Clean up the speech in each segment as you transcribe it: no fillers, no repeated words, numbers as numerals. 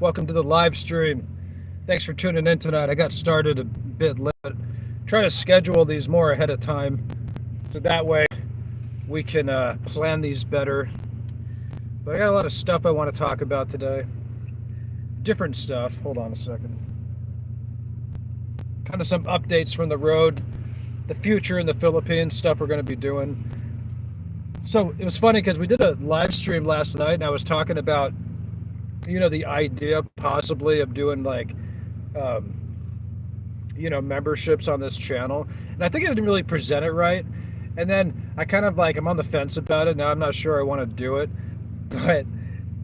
Welcome to the live stream. Thanks for tuning in tonight. I got started a bit late. Try to schedule these more ahead of time so that way we can plan these better. But I got a lot of stuff I want to talk about today. Different stuff. Hold on a second. Kind of some updates from the road, the future in the Philippines, stuff we're going to be doing. So it was funny because we did a live stream last night and I was talking about, the idea possibly of doing like, memberships on this channel. And I think I didn't really present it right. And then I kind of I'm on the fence about it. Now I'm not sure I want to do it. But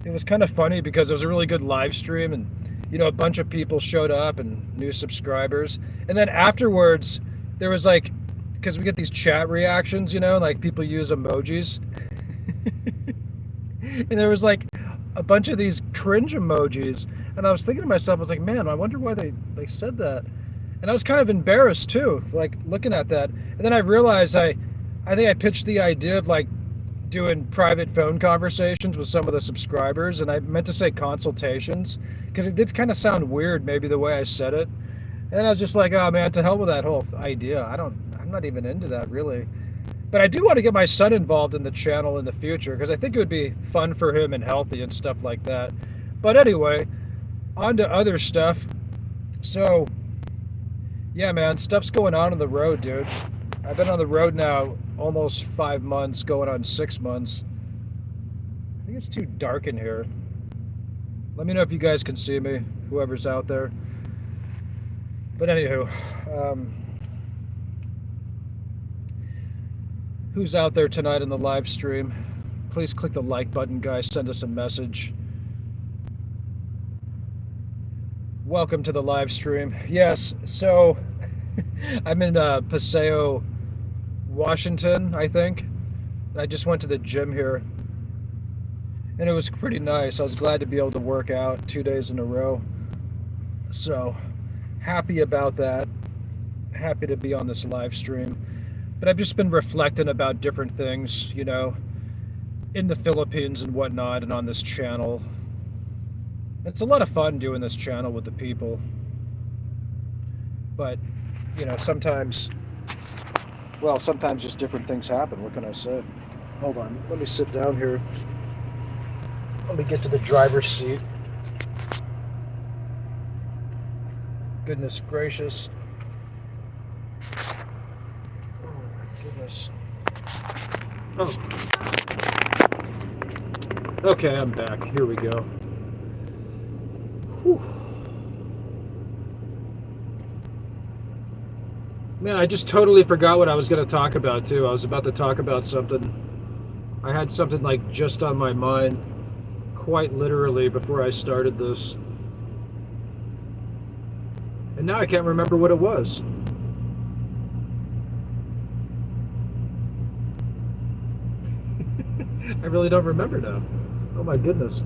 it was kind of funny because it was a really good live stream and, a bunch of people showed up and new subscribers. And then afterwards, there was because we get these chat reactions, people use emojis. And there was a bunch of these cringe emojis. And I was thinking to myself, I was like, man, I wonder why they said that. And I was kind of embarrassed too, looking at that. And then I realized I think I pitched the idea of doing private phone conversations with some of the subscribers. And I meant to say consultations because it did kind of sound weird, maybe the way I said it. And I was just like, oh man, to hell with that whole idea. I'm not even into that really. But I do want to get my son involved in the channel in the future because I think it would be fun for him and healthy and stuff like that. But anyway, on to other stuff. So, yeah, man, stuff's going on the road, dude. I've been on the road now almost 5 months, going on 6 months. I think it's too dark in here. Let me know if you guys can see me, whoever's out there. But anywho, who's out there tonight in the live stream? Please click the like button, guys. Send us a message. Welcome to the live stream. Yes, so I'm in Paseo, Washington, I think. I just went to the gym here. And it was pretty nice. I was glad to be able to work out 2 days in a row. So, happy about that. Happy to be on this live stream. But I've just been reflecting about different things, in the Philippines and whatnot and on this channel. It's a lot of fun doing this channel with the people. But, sometimes just different things happen. What can I say? Hold on. Let me sit down here. Let me get to the driver's seat. Goodness gracious. Oh my goodness. Oh. Okay, I'm back. Here we go. Whew. Man, I just totally forgot what I was going to talk about too. I was about to talk about something. I had something just on my mind, quite literally, before I started this. And now I can't remember what it was. I really don't remember now. Oh my goodness.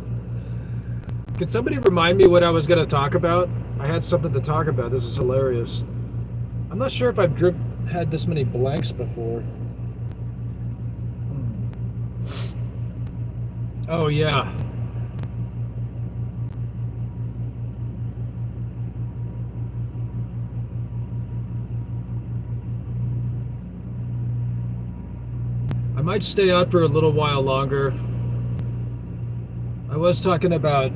Can somebody remind me what I was going to talk about? I had something to talk about. This is hilarious. I'm not sure if I've had this many blanks before. Oh yeah. I might stay out for a little while longer. I was talking about,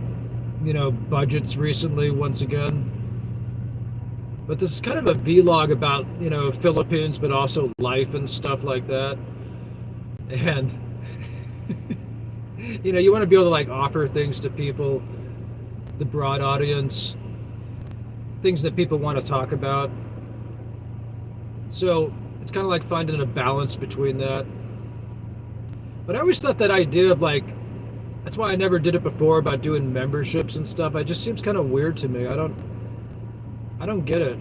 budgets recently once again. But this is kind of a vlog about, Philippines, but also life and stuff like that. And, you want to be able to offer things to people, the broad audience, things that people want to talk about. So it's kind of like finding a balance between that. But I always thought that idea of that's why I never did it before about doing memberships and stuff. It just seems kind of weird to me. I don't get it.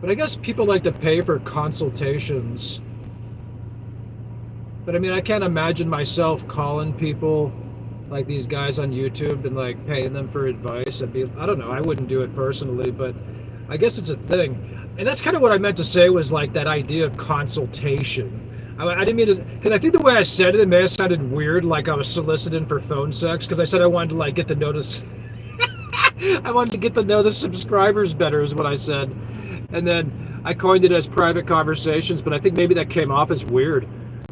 But I guess people like to pay for consultations. But I mean, I can't imagine myself calling people like these guys on YouTube and paying them for advice. I don't know, I wouldn't do it personally, but I guess it's a thing. And that's kind of what I meant to say was that idea of consultation. I didn't mean to, because I think the way I said it may have sounded weird, like I was soliciting for phone sex, because I said I wanted to get the notice. I wanted to get to know the subscribers better, is what I said. And then I coined it as private conversations, but I think maybe that came off as weird.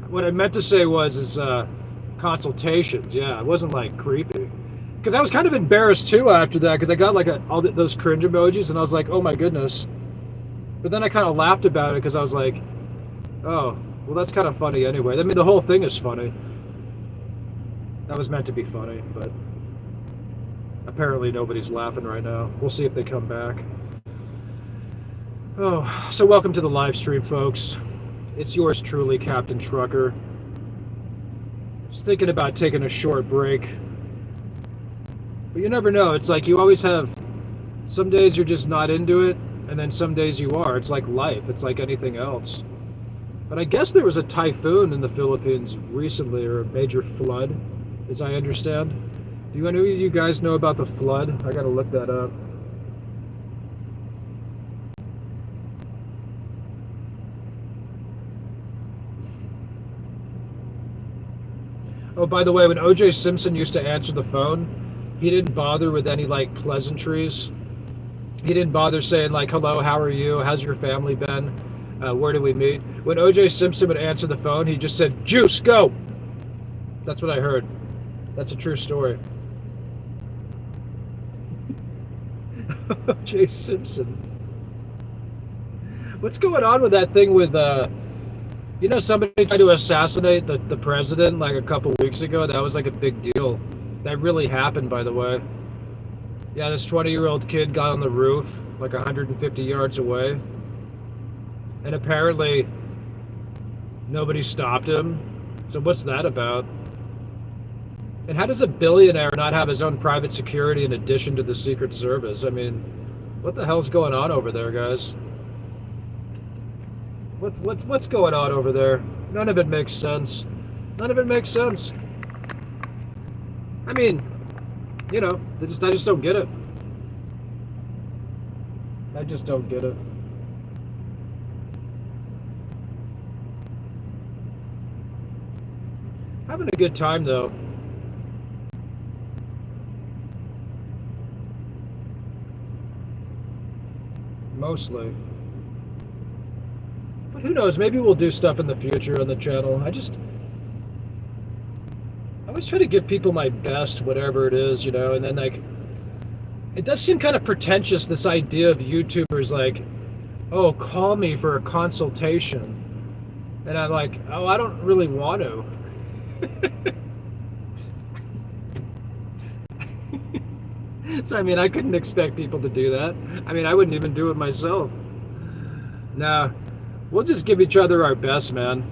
What I meant to say was consultations. Yeah, it wasn't like creepy. Because I was kind of embarrassed too after that, because I got like all those cringe emojis, and I was like, oh my goodness. But then I kind of laughed about it because I was like, oh, well, that's kind of funny anyway. I mean, the whole thing is funny. That was meant to be funny, but apparently nobody's laughing right now. We'll see if they come back. Oh, so welcome to the live stream, folks. It's yours truly, Captain Trucker. Just thinking about taking a short break. But you never know. It's like you always have, some days you're just not into it, and then some days you are. It's like life. It's like anything else. But I guess there was a typhoon in the Philippines recently, or a major flood, as I understand. Do any of you guys know about the flood? I gotta look that up. Oh, by the way, when O.J. Simpson used to answer the phone, he didn't bother with any, like, pleasantries. He didn't bother saying, like, hello, how are you? How's your family been? Where do we meet? When O.J. Simpson would answer the phone, he just said, Juice, go! That's what I heard. That's a true story. O.J. Simpson. What's going on with that thing with, you know, somebody tried to assassinate the president like a couple weeks ago? That was like a big deal. That really happened, by the way. Yeah, this 20-year-old kid got on the roof like 150 yards away. And apparently nobody stopped him. So what's that about? And how does a billionaire not have his own private security in addition to the Secret Service? I mean, what the hell's going on over there, guys? What's going on over there? None of it makes sense. None of it makes sense. I mean, you know, I just don't get it. I just don't get it. Having a good time, though. Mostly. But who knows, maybe we'll do stuff in the future on the channel. I always try to give people my best, whatever it is, you know, and then, like, it does seem kind of pretentious, this idea of YouTubers, like, oh, call me for a consultation. And I'm like, oh, I don't really want to. So, I mean, I couldn't expect people to do that. I mean, I wouldn't even do it myself. Nah, we'll just give each other our best, man.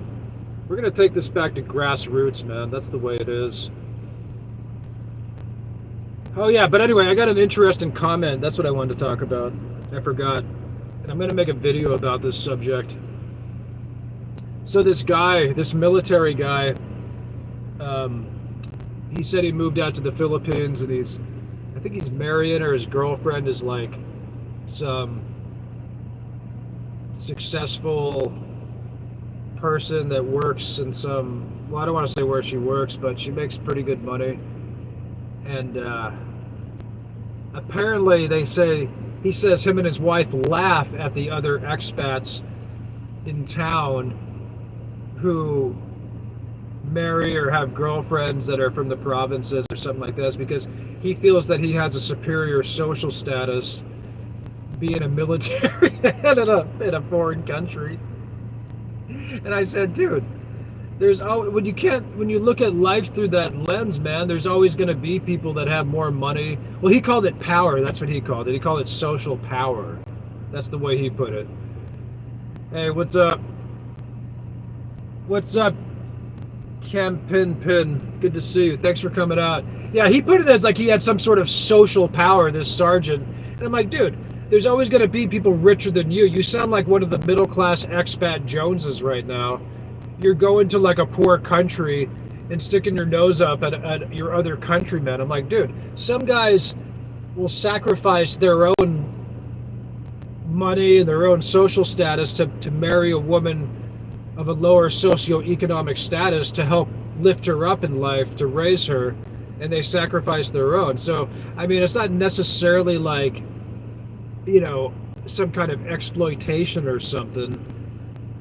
We're going to take this back to grassroots, man. That's the way it is. Oh, yeah, but anyway, I got an interesting comment. That's what I wanted to talk about. I forgot. And I'm going to make a video about this subject. So this guy, this military guy, he said he moved out to the Philippines, and I think he's marrying, or his girlfriend is like some successful person that works in some, well, I don't want to say where she works, but she makes pretty good money. And apparently he says him and his wife laugh at the other expats in town who marry or have girlfriends that are from the provinces or something like this, because he feels that he has a superior social status being a military man in a foreign country. And I said, dude, when you look at life through that lens, man, there's always going to be people that have more money. Well, he called it power. That's what he called it. He called it social power. That's the way he put it. Hey, what's up? What's up, Pin? Good to see you. Thanks for coming out. Yeah, he put it as like he had some sort of social power, this sergeant. And I'm like, dude, there's always going to be people richer than you. You sound like one of the middle-class expat Joneses right now. You're going to like a poor country and sticking your nose up at your other countrymen. I'm like, dude, some guys will sacrifice their own money and their own social status to marry a woman of a lower socioeconomic status to help lift her up in life, to raise her. and they sacrifice their own. So, I mean, it's not necessarily like, you know, some kind of exploitation or something.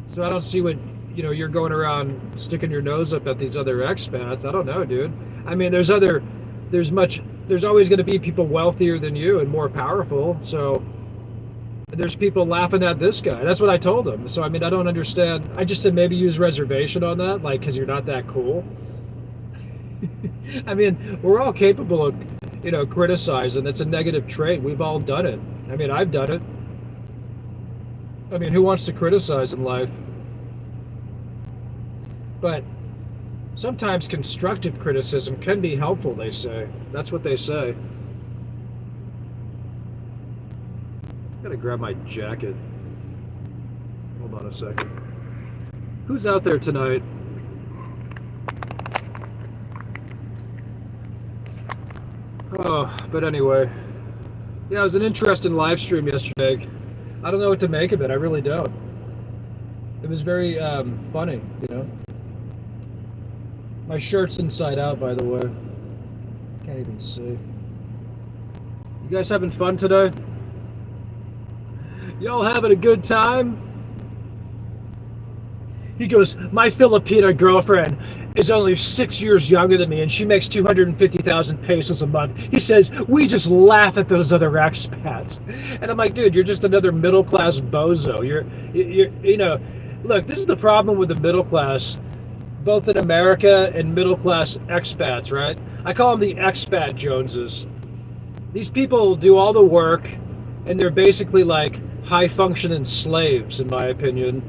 So I don't see what, you know, you're going around sticking your nose up at these other expats. I don't know, dude. I mean, there's always going to be people wealthier than you and more powerful. So there's people laughing at this guy. That's what I told him. So, I mean, I don't understand. I just said maybe use reservation on that, like, because you're not that cool. I mean, we're all capable of, you know, criticizing. It's a negative trait. We've all done it. I mean, I've done it. I mean, who wants to criticize in life? But sometimes constructive criticism can be helpful, they say. That's what they say. Gotta grab my jacket. Hold on a second. Who's out there tonight? Oh, but anyway. Yeah, it was an interesting live stream yesterday. I don't know what to make of it. I really don't. It was very funny, you know. My shirt's inside out, by the way. Can't even see. You guys having fun today? Y'all having a good time? He goes, my Filipina girlfriend is only 6 years younger than me and she makes 250,000 pesos a month. He says, we just laugh at those other expats. And I'm like, dude, you're just another middle class bozo. You're, you know, look, this is the problem with the middle class, both in America and middle class expats, right? I call them the expat Joneses. These people do all the work and they're basically like high functioning slaves, in my opinion.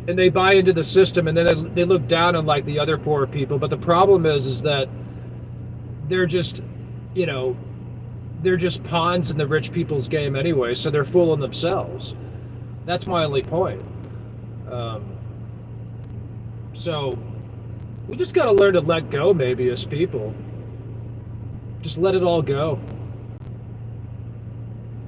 And they buy into the system and then they look down on like the other poor people. But the problem is that they're just, you know, they're just pawns in the rich people's game anyway. So they're fooling themselves. That's my only point. So we just got to learn to let go, maybe, as people. Just let it all go.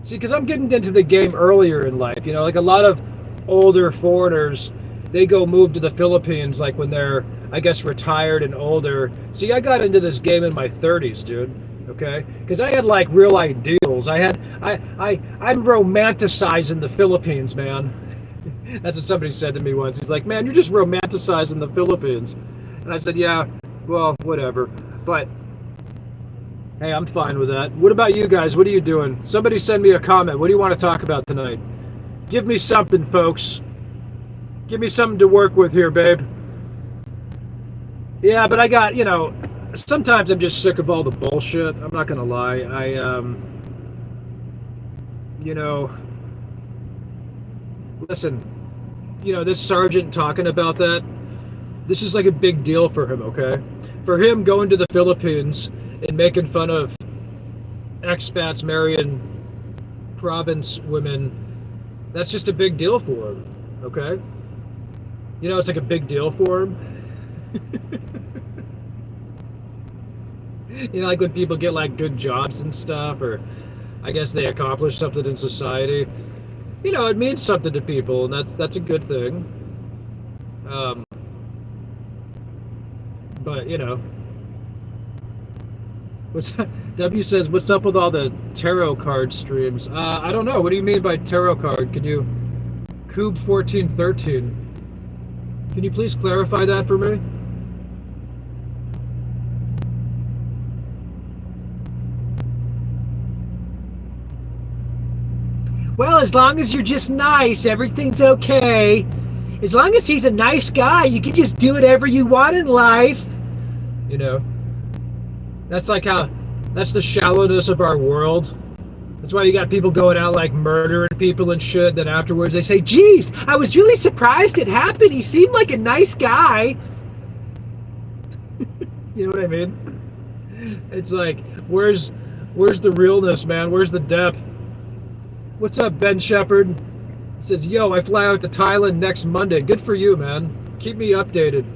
See, because I'm getting into the game earlier in life, you know, like a lot of older foreigners, they go move to the Philippines like when they're, I guess, retired and older. See, I got into this game in my 30s, dude. Okay, because I had like real ideals. I'm romanticizing the Philippines, man. That's what somebody said to me once. He's like, man, you're just romanticizing the Philippines. And I said, yeah, well, whatever. But hey, I'm fine with that. What about you guys? What are you doing? Somebody send me a comment. What do you want to talk about tonight? Give me something, folks. Give me something to work with here, babe. Yeah, but I got, you know, sometimes I'm just sick of all the bullshit. I'm not going to lie. You know, listen, you know, this sergeant talking about that, this is like a big deal for him, okay? For him going to the Philippines and making fun of expats marrying province women, that's just a big deal for him, okay? You know, it's like a big deal for him. You know, like when people get like good jobs and stuff, or I guess they accomplish something in society. You know, it means something to people, and that's a good thing. But you know, W says, what's up with all the tarot card streams? I don't know. What do you mean by tarot card? Can you, Coob 1413? Can you please clarify that for me? Well, as long as you're just nice, everything's okay. As long as he's a nice guy, you can just do whatever you want in life. You know, that's like how, that's the shallowness of our world. That's why you got people going out like murdering people and shit. Then afterwards they say, geez, I was really surprised it happened. He seemed like a nice guy. You know what I mean? It's like, where's the realness, man? Where's the depth? What's up, Ben Shepherd? He says, yo, I fly out to Thailand next Monday. Good for you, man. Keep me updated.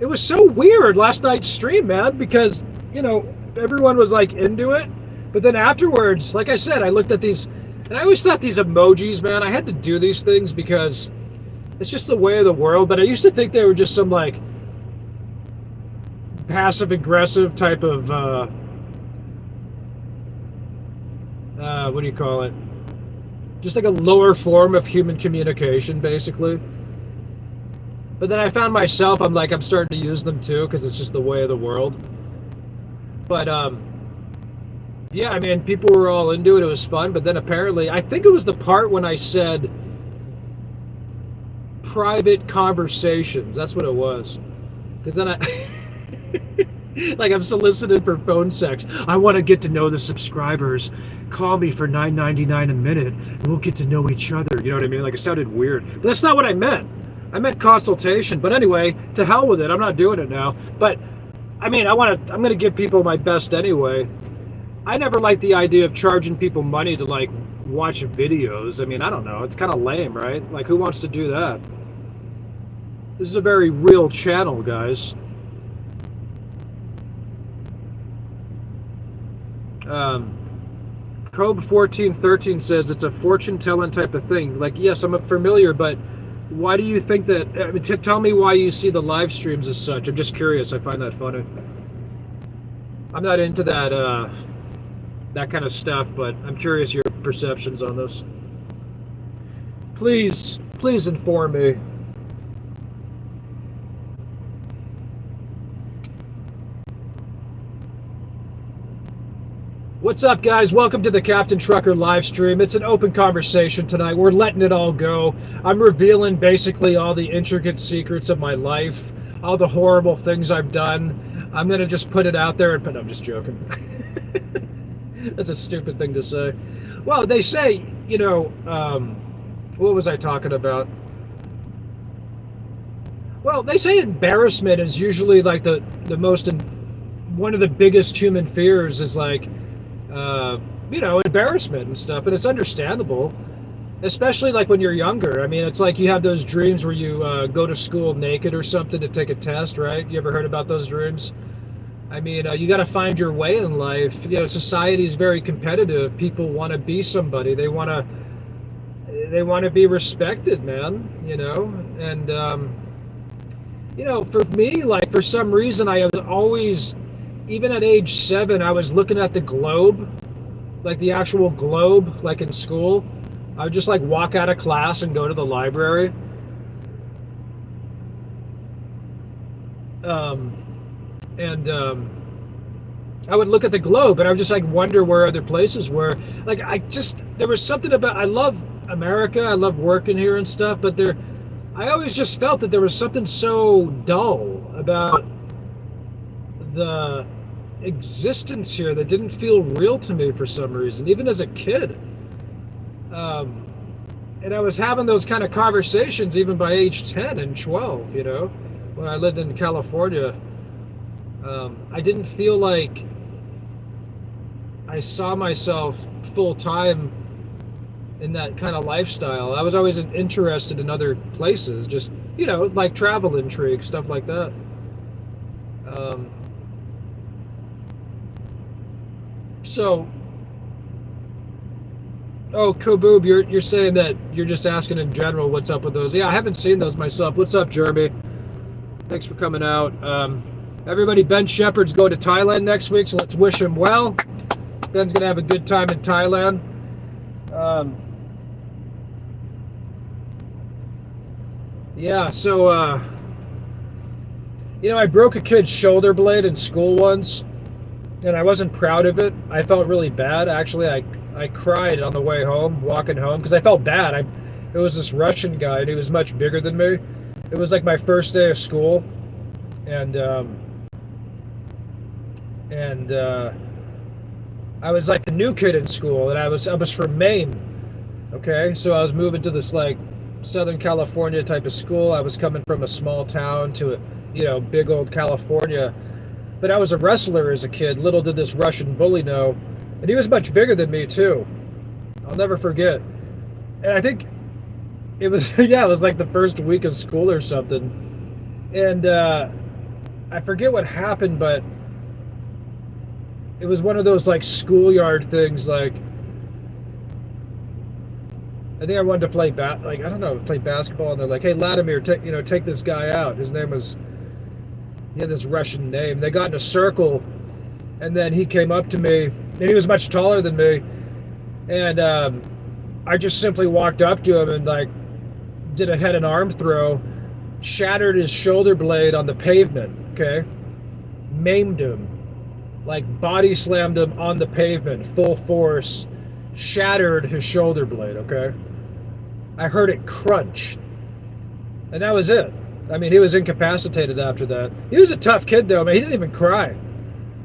It was so weird last night's stream, man, because, you know, everyone was like into it. But then afterwards, like I said, I looked at these, and I always thought these emojis, man, I had to do these things because it's just the way of the world. But I used to think they were just some like passive aggressive type of what do you call it? Just like a lower form of human communication, basically. But then I found myself, I'm starting to use them too, because it's just the way of the world. But yeah, I mean, people were all into it. It was fun. But then apparently, I think it was the part when I said private conversations. That's what it was. Because then I, like, I'm solicited for phone sex. I want to get to know the subscribers. Call me for $9.99 a minute, and we'll get to know each other. You know what I mean? Like, it sounded weird. But that's not what I meant. I meant consultation. But anyway, to hell with it. I'm not doing it now. But I mean, I'm going to give people my best anyway. I never liked the idea of charging people money to, like, watch videos. I mean, I don't know. It's kind of lame, right? Like, who wants to do that? This is a very real channel, guys. Probe 1413 says it's a fortune-telling type of thing. Like, yes, I'm familiar, but why do you think that? I mean, tell me why you see the live streams as such. I'm just curious. I find that funny. I'm not into that that kind of stuff, but I'm curious your perceptions on this. Please inform me. What's up, guys? Welcome to the Captain Trucker live stream. It's an open conversation tonight. We're letting it all go. I'm revealing basically all the intricate secrets of my life, all the horrible things I've done. I'm going to just put it out there, but I'm just joking. That's a stupid thing to say. Well, they say, you know, what was I talking about? Well, they say embarrassment is usually like the most, one of the biggest human fears is like, you know, embarrassment and stuff. And it's understandable, especially like when you're younger. I mean, it's like you have those dreams where you go to school naked or something to take a test, right? You ever heard about those dreams? I mean, you got to find your way in life. You know, society is very competitive. People want to be somebody. They want to be respected, man. You know, and you know, for me, like, for some reason, I was always, even at age 7, I was looking at the globe, like the actual globe, like in school. I would just like walk out of class and go to the library. I would look at the globe and I would just like wonder where other places were. Like, there was something about, I love America, I love working here and stuff, but I always just felt that there was something so dull about the existence here that didn't feel real to me for some reason, even as a kid. And I was having those kind of conversations even by age 10 and 12, you know, when I lived in California. I didn't feel like I saw myself full-time in that kind of lifestyle. I was always interested in other places, just, you know, like travel intrigue, stuff like that. So, oh, Koboob, you're saying that you're just asking in general what's up with those. Yeah, I haven't seen those myself. What's up, Jeremy? Thanks for coming out. Everybody, Ben Shepherd's going to Thailand next week, so let's wish him well. Ben's going to have a good time in Thailand. Yeah, so, you know, I broke a kid's shoulder blade in school once, and I wasn't proud of it. I felt really bad, actually. I cried on the way home, walking home, because I felt bad. It was this Russian guy, and he was much bigger than me. It was like my first day of school, and I was like the new kid in school, and I was from Maine, okay? So I was moving to this like Southern California type of school. I was coming from a small town to a, you know, big old California. But I was a wrestler as a kid. Little did this Russian bully know. And he was much bigger than me too. I'll never forget. And I think it was, yeah, it was like the first week of school or something. And I forget what happened, but it was one of those like schoolyard things. Like, I think I wanted to play play basketball, and they're like, "Hey, Latimer, take this guy out." His name was He had this Russian name. They got in a circle, and then he came up to me, and he was much taller than me. And I just simply walked up to him and like did a head and arm throw, shattered his shoulder blade on the pavement, okay? Maimed him, like body slammed him on the pavement, full force, shattered his shoulder blade, okay? I heard it crunch. And that was it. I mean, he was incapacitated after that. He was a tough kid though, man. He didn't even cry.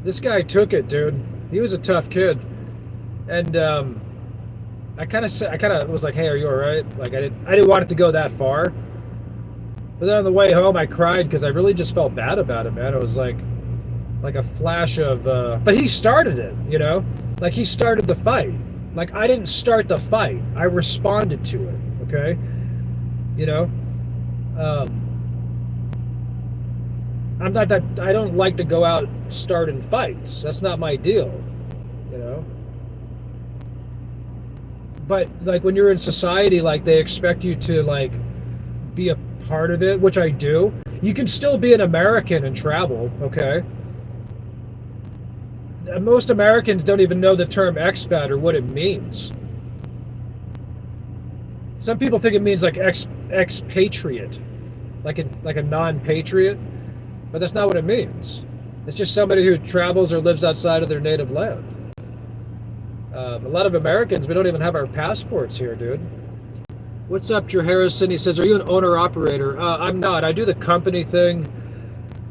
This guy took it, dude. He was a tough kid. And I kind of was like, hey, are you all right? Like, I didn't want it to go that far. But then on the way home, I cried because I really just felt bad about it, man. It was like a flash of, but he started it, you know? Like, he started the fight. Like, I didn't start the fight. I responded to it, okay? You know? I'm not that, I don't like to go out starting fights. That's not my deal, you know? But like when you're in society, like they expect you to like be a part of it, which I do. You can still be an American and travel, okay? Most Americans don't even know the term expat or what it means. Some people think it means like expatriate, like a non-patriot, but that's not what it means. It's just somebody who travels or lives outside of their native land. A lot of Americans, we don't even have our passports here, dude. What's up, Jer Harrison? He says, are you an owner-operator? I'm not. I do the company thing.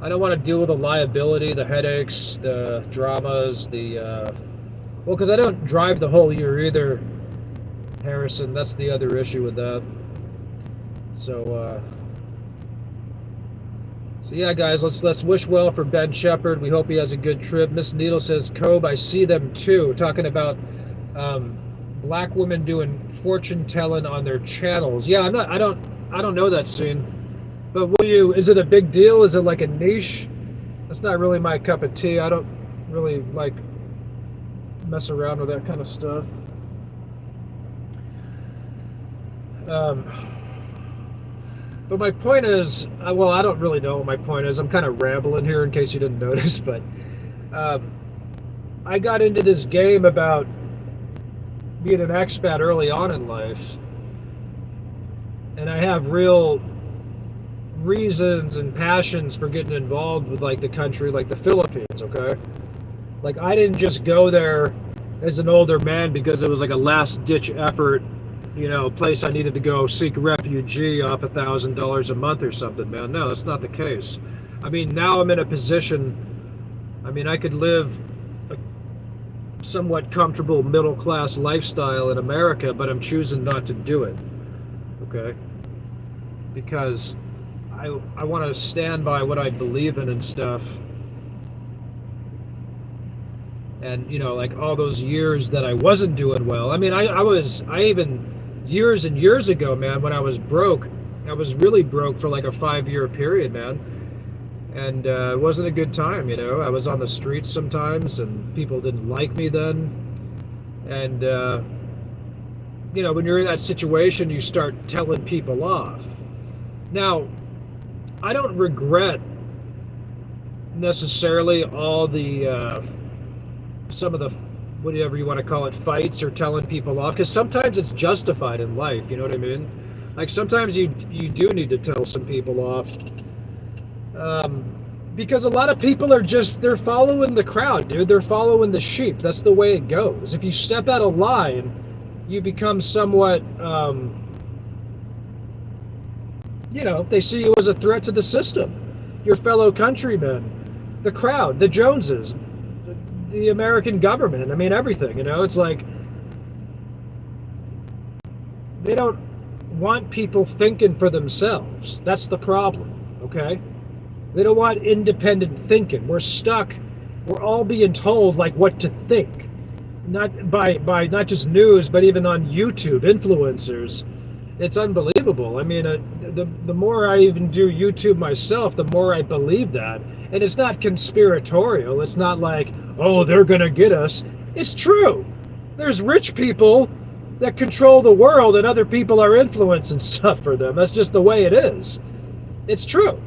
I don't want to deal with the liability, the headaches, the dramas, well, because I don't drive the whole year either, Harrison. That's the other issue with that. So yeah, guys, let's wish well for Ben Shepherd. We hope he has a good trip. Miss Needle says, Cobe, I see them too. Talking about black women doing fortune telling on their channels. Yeah, I don't know that scene. But is it a big deal? Is it like a niche? That's not really my cup of tea. I don't really like mess around with that kind of stuff. But my point is, well, I don't really know what my point is. I'm kind of rambling here in case you didn't notice, but I got into this game about being an expat early on in life, and I have real reasons and passions for getting involved with like the country, like the Philippines, okay? Like I didn't just go there as an older man because it was like a last ditch effort, you know, place I needed to go seek refugee off $1,000 a month or something, man. No, that's not the case. I mean, now I'm in a position, I mean, I could live a somewhat comfortable middle-class lifestyle in America, but I'm choosing not to do it, okay? Because I want to stand by what I believe in and stuff. And, you know, like all those years that I wasn't doing well. I mean, I even years and years ago, man, when I was broke, I was really broke for like a 5-year period, man. And it wasn't a good time, you know. I was on the streets sometimes and people didn't like me then. And, you know, when you're in that situation, you start telling people off. Now, I don't regret necessarily all the, some of the, whatever you want to call it, fights or telling people off, because sometimes it's justified in life, you know what I mean? Like sometimes you do need to tell some people off, because a lot of people are just, they're following the crowd, dude. They're following the sheep. That's the way it goes. If you step out of line, you become somewhat, you know, they see you as a threat to the system, your fellow countrymen, the crowd, the Joneses, the American government. I mean, everything, you know. It's like they don't want people thinking for themselves. That's the problem, okay? They don't want independent thinking. We're stuck. We're all being told like what to think, not by not just news, but even on YouTube, influencers. It's unbelievable. I mean, the more I even do YouTube myself, the more I believe that. And it's not conspiratorial. It's not like, oh, they're going to get us. It's true. There's rich people that control the world and other people are influencing stuff for them. That's just the way it is. It's true.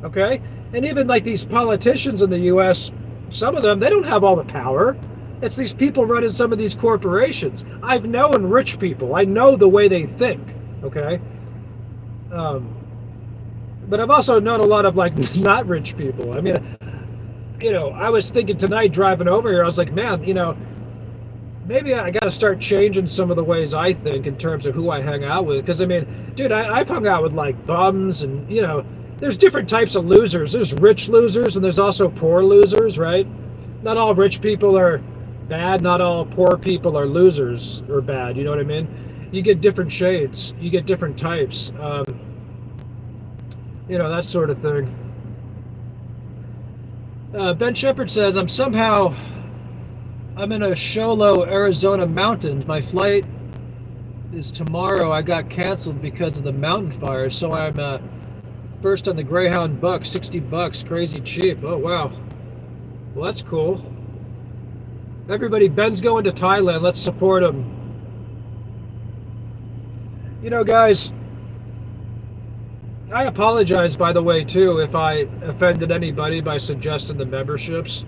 Okay? And even like these politicians in the U.S., some of them, they don't have all the power. It's these people running some of these corporations. I've known rich people. I know the way they think, okay? But I've also known a lot of like not rich people. I mean, I was thinking tonight driving over here, I was like, man, maybe I got to start changing some of the ways I think in terms of who I hang out with. Because, I mean, dude, I've hung out with like bums and, there's different types of losers. There's rich losers and there's also poor losers, right? Not all rich people are bad. Not all poor people are losers or bad. You know what I mean? You get different shades. You get different types. That sort of thing. Ben Shepard says, I'm in a Sholo, Arizona mountain. My flight is tomorrow. I got canceled because of the mountain fire. So I'm first on the Greyhound Buck, $60, crazy cheap. Oh, wow. Well, that's cool. Everybody, Ben's going to Thailand. Let's support him. Guys, I apologize, by the way, too, if I offended anybody by suggesting the memberships.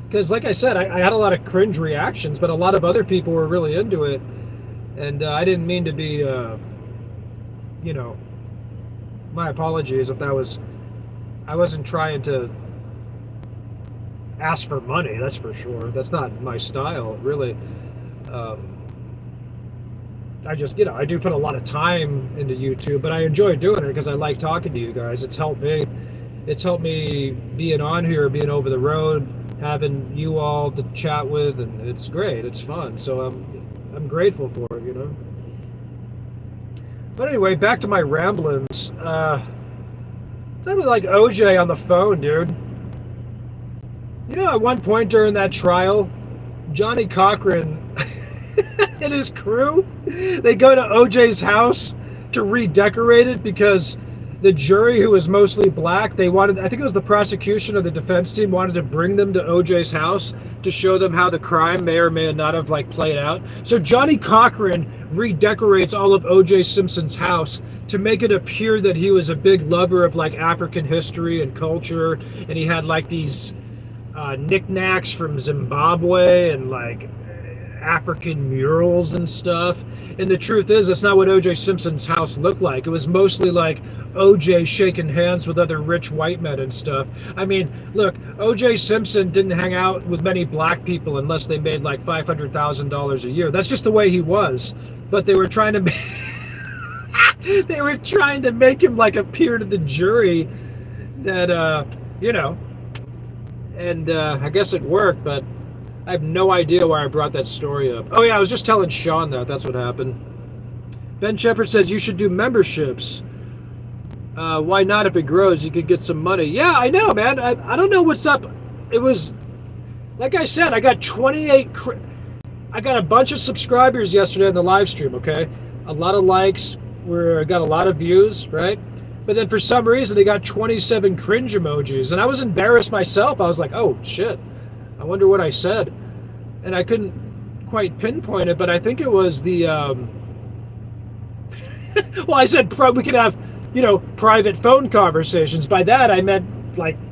Because, like I said, I had a lot of cringe reactions, but a lot of other people were really into it. And I didn't mean to be, my apologies if I wasn't trying to ask for money, that's for sure. That's not my style, really. I just, I do put a lot of time into YouTube, but I enjoy doing it because I like talking to you guys. It's helped me. It's helped me being on here, being over the road, having you all to chat with, and it's great. It's fun. So I'm grateful for it, But anyway, back to my ramblings. That was like OJ on the phone, dude. At one point during that trial, Johnny Cochran and his crew, they go to OJ's house to redecorate it because the jury, who was mostly black, I think it was the prosecution or the defense team, wanted to bring them to OJ's house to show them how the crime may or may not have played out. So Johnny Cochran redecorates all of OJ Simpson's house to make it appear that he was a big lover of African history and culture, and he had these knickknacks from Zimbabwe and African murals and stuff. And the truth is, that's not what OJ Simpson's house looked like. It was mostly OJ shaking hands with other rich white men and stuff. I mean, look, OJ Simpson didn't hang out with many black people unless they made $500,000 a year. That's just the way he was. But they were trying to make him appear to the jury that and I guess it worked, but I have no idea why I brought that story up. Oh yeah, I was just telling Sean that's what happened. Ben Shepard says you should do memberships. Why not? If it grows, you could get some money. Yeah, I know, man. I don't know what's up. It was, like I said, I got I got a bunch of subscribers yesterday on the live stream, okay? A lot of likes, got a lot of views, right? But then for some reason, they got 27 cringe emojis. And I was embarrassed myself. I was like, oh, shit. I wonder what I said. And I couldn't quite pinpoint it, but I think it was the... well, I said we could have, private phone conversations. By that, I meant,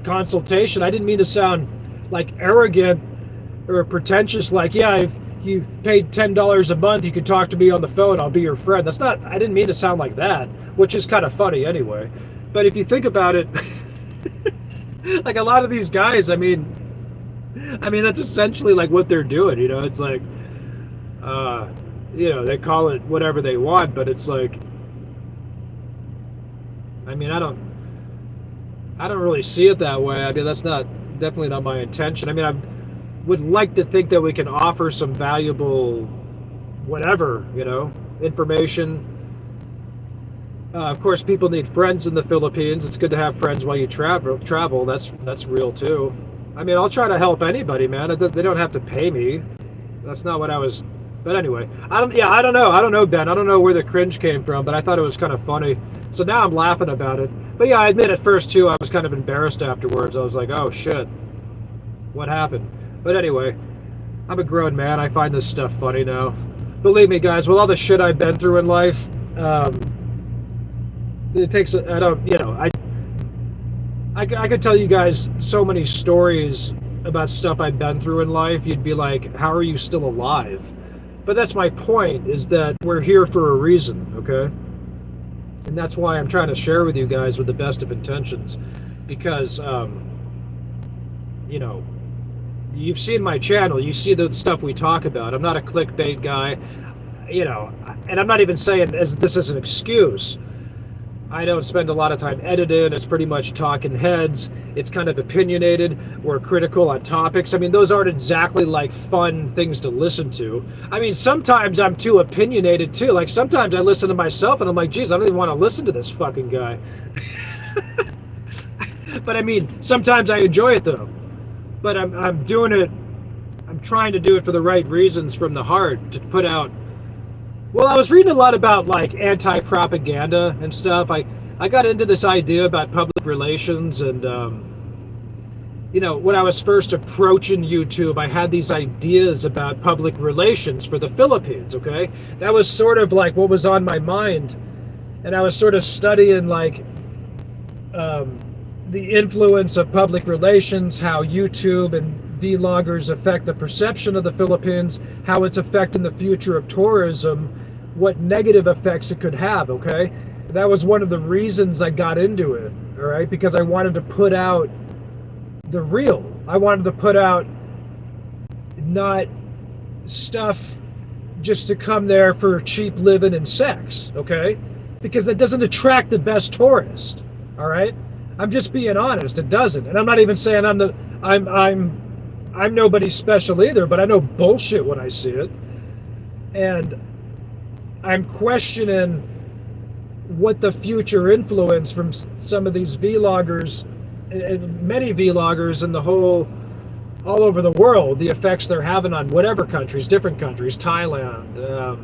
consultation. I didn't mean to sound, arrogant or pretentious, yeah, if you paid $10 a month, you could talk to me on the phone, I'll be your friend. I didn't mean to sound like that, which is kind of funny anyway. But if you think about it, a lot of these guys, I mean, that's essentially what they're doing, It's they call it whatever they want, but it's I mean, I don't really see it that way. I mean, that's definitely not my intention. I mean, I would like to think that we can offer some valuable whatever, information. Of course, people need friends in the Philippines. It's good to have friends while you travel. That's real too. I mean, I'll try to help anybody, man. They don't have to pay me. That's not what I was. But anyway, I don't know, Ben. I don't know where the cringe came from, but I thought it was kind of funny. So now I'm laughing about it. But yeah, I admit at first too, I was kind of embarrassed afterwards. I was like, oh shit, what happened? But anyway, I'm a grown man. I find this stuff funny now. Believe me, guys, with all the shit I've been through in life, I I could tell you guys so many stories about stuff I've been through in life. You'd be like, how are you still alive? But that's my point, is that we're here for a reason, okay? And that's why I'm trying to share with you guys with the best of intentions, because, you know, you've seen my channel, you see the stuff we talk about. I'm not a clickbait guy, you know, and I'm not even saying as this is an excuse. I don't spend a lot of time editing. It's pretty much talking heads. It's kind of opinionated. We're critical on topics. I mean, those aren't exactly like fun things to listen to. I mean, sometimes I'm too opinionated too. Like sometimes I listen to myself and I'm like, geez, I don't even want to listen to this fucking guy. But I mean, sometimes I enjoy it though. But I'm doing it, I'm trying to do it for the right reasons from the heart, to put out. Well, I was reading a lot about like anti-propaganda and stuff. I got into this idea about public relations, and you know, when I was first approaching YouTube, I had these ideas about public relations for the Philippines, okay? That was sort of like what was on my mind, and I was sort of studying like the influence of public relations, how YouTube and vloggers affect the perception of the Philippines, how it's affecting the future of tourism, what negative effects it could have, okay? That was one of the reasons I got into it, all right? Because I wanted to put out the real. I wanted to put out not stuff just to come there for cheap living and sex, okay? Because that doesn't attract the best tourist, all right? I'm just being honest, it doesn't. And I'm not even saying I'm nobody special either, but I know bullshit when I see it. And I'm questioning what the future influence from some of these vloggers, and many vloggers in the whole, all over the world, the effects they're having on whatever countries, different countries, Thailand,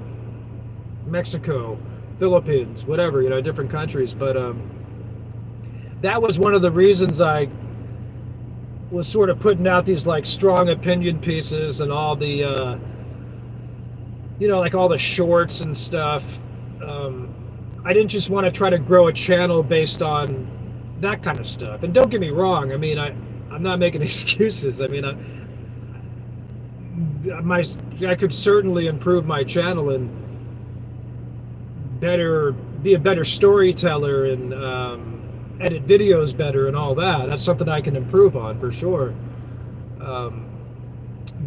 Mexico, Philippines, whatever, you know, different countries. But that was one of the reasons I was sort of putting out these like strong opinion pieces and all the you know, like all the shorts and stuff. I didn't just want to try to grow a channel based on that kind of stuff. And don't get me wrong, I mean, I'm not making excuses. I mean, I could certainly improve my channel and be a better storyteller and edit videos better and all that. That's something I can improve on for sure.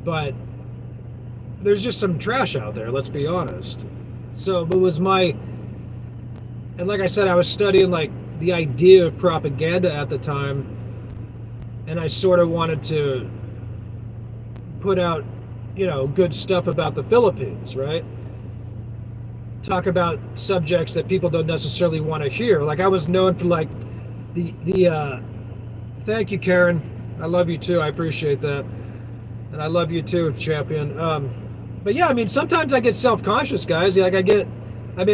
But there's just some trash out there, let's be honest. So it was and like I said, I was studying like the idea of propaganda at the time, and I sort of wanted to put out, you know, good stuff about the Philippines, right? Talk about subjects that people don't necessarily want to hear. Like I was known for like thank you, Karen. I love you too. I appreciate that. And I love you too, champion. But yeah, I mean, sometimes I get self-conscious, guys. Like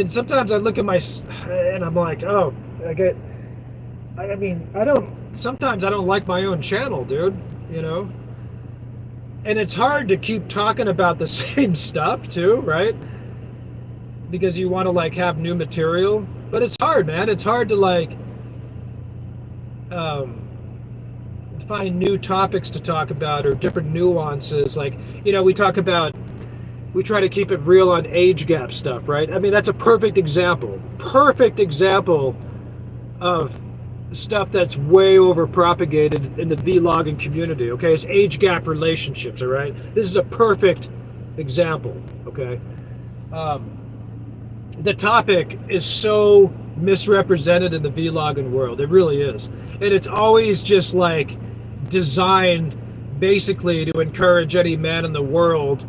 sometimes I look at and I'm like, oh, sometimes I don't like my own channel, dude, you know? And it's hard to keep talking about the same stuff too, right? Because you want to like have new material, but it's hard, man. It's hard to like find new topics to talk about or different nuances. Like, you know, we try to keep it real on age gap stuff, right? I mean, that's a perfect example of stuff that's way over propagated in the vlogging community, okay? It's age gap relationships, all right? This is a perfect example, okay? The topic is so misrepresented in the vlogging world. It really is. And it's always just like designed basically to encourage any man in the world,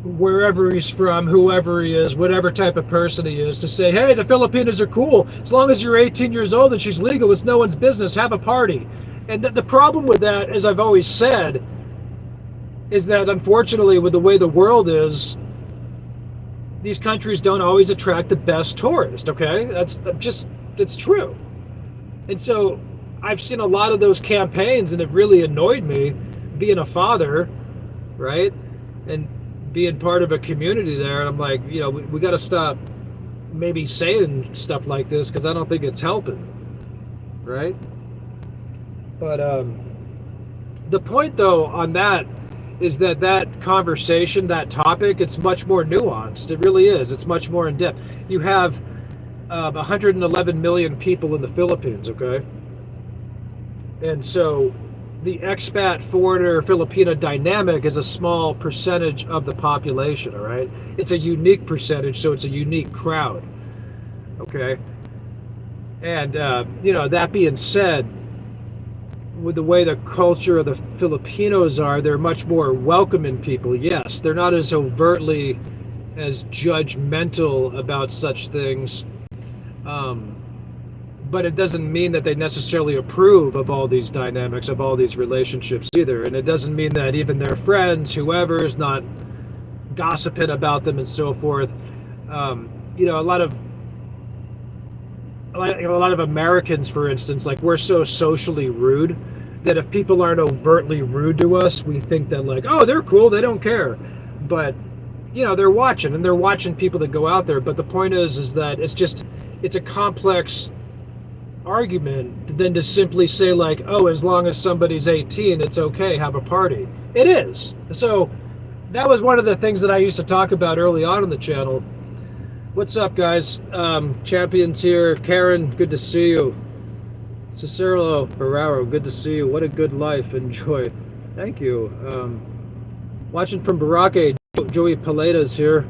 wherever he's from, whoever he is, whatever type of person he is, to say, hey, the Filipinos are cool. As long as you're 18 years old and she's legal, it's no one's business. Have a party. And the problem with that, as I've always said, is that unfortunately with the way the world is, these countries don't always attract the best tourists, okay? It's true. And so I've seen a lot of those campaigns, and it really annoyed me being a father, right? And being part of a community there. And I'm like, you know, we got to stop maybe saying stuff like this, because I don't think it's helping. right? But the point, though, on that is that that conversation, that topic, it's much more nuanced. It really is. It's much more in depth. You have 111 million people in the Philippines, okay? And so the expat, foreigner, Filipino dynamic is a small percentage of the population, all right? It's a unique percentage, so it's a unique crowd, okay? And, that being said, with the way the culture of the Filipinos are, they're much more welcoming people. Yes, they're not as overtly as judgmental about such things, but it doesn't mean that they necessarily approve of all these dynamics, of all these relationships either. And it doesn't mean that even their friends, whoever, is not gossiping about them and so forth. A lot of Americans, for instance, like, we're so socially rude that if people aren't overtly rude to us, we think that, like, oh, they're cool, they don't care. But they're watching, and they're watching people that go out there. But the point is that it's a complex argument than to simply say, like, oh, as long as somebody's 18, it's okay, have a party. It is. So that was one of the things that I used to talk about early on in the channel. What's up, guys? Champions here. Karen, good to see you. Cicero Ferraro, good to see you. What a good life. Enjoy. Thank you. Watching from Barake, Joey Paleda's here.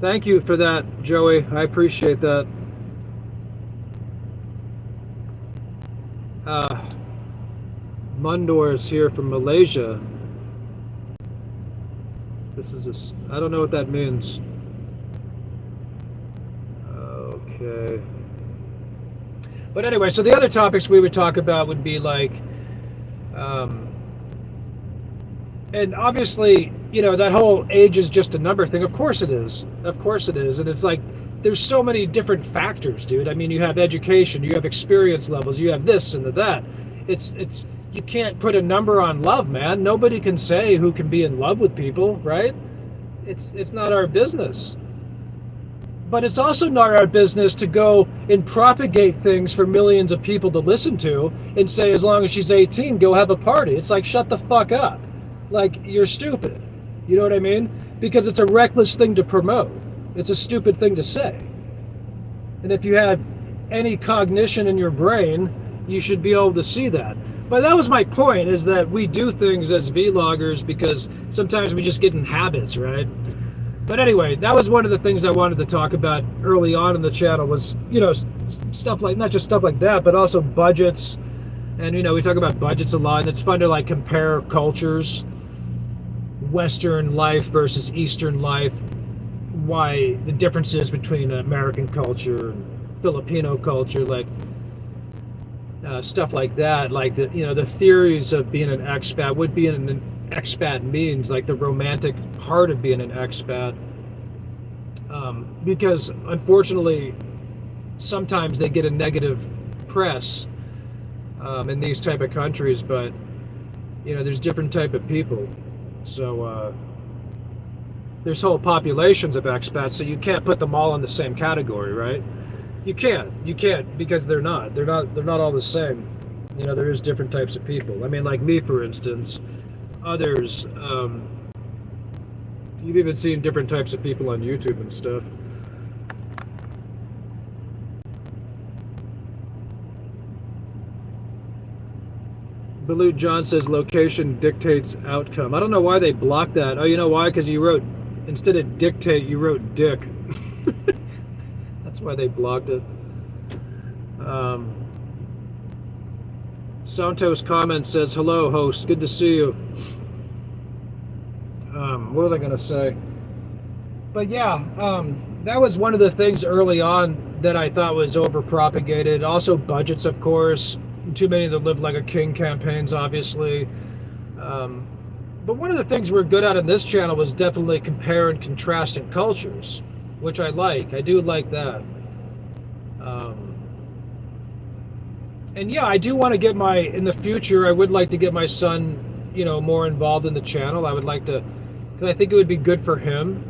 Thank you for that, Joey. I appreciate that. Mundor's here from Malaysia. I don't know what that means. Okay. But anyway, so the other topics we would talk about would be like, and obviously, that whole age is just a number thing. Of course it is. Of course it is. And it's like, there's so many different factors, dude. I mean, you have education, you have experience levels, you have this and that. You can't put a number on love, man. Nobody can say who can be in love with people, right? It's not our business. But it's also not our business to go and propagate things for millions of people to listen to and say, as long as she's 18, go have a party. It's like, shut the fuck up. Like, you're stupid. You know what I mean? Because it's a reckless thing to promote. It's a stupid thing to say. And if you have any cognition in your brain, you should be able to see that. But that was my point, is that we do things as vloggers because sometimes we just get in habits, right? But anyway, that was one of the things I wanted to talk about early on in the channel was, stuff like, not just stuff like that, but also budgets. And, we talk about budgets a lot, and it's fun to, like, compare cultures, Western life versus Eastern life, why the differences between American culture and Filipino culture, like, stuff like that, like the theories of being an expat, what being an expat means, like the romantic part of being an expat, because unfortunately sometimes they get a negative press in these type of countries, but there's different type of people, so there's whole populations of expats, so you can't put them all in the same category, right? You can't, because they're not all the same. There is different types of people. I mean, like me, for instance, others, you've even seen different types of people on YouTube and stuff. Balut John says location dictates outcome. I don't know why they blocked that. Oh, you know why? Because you wrote, instead of dictate, you wrote dick. That's why they blocked it. Santos comment says, hello, host. Good to see you. What was I going to say? But yeah, that was one of the things early on that I thought was over-propagated. Also budgets, of course. Too many that live like a king campaigns, obviously. But one of the things we're good at in this channel was definitely compare and contrasting cultures, which I like. I do like that. And yeah, I do want to get in the future, I would like to get my son, more involved in the channel. I would like to, because I think it would be good for him.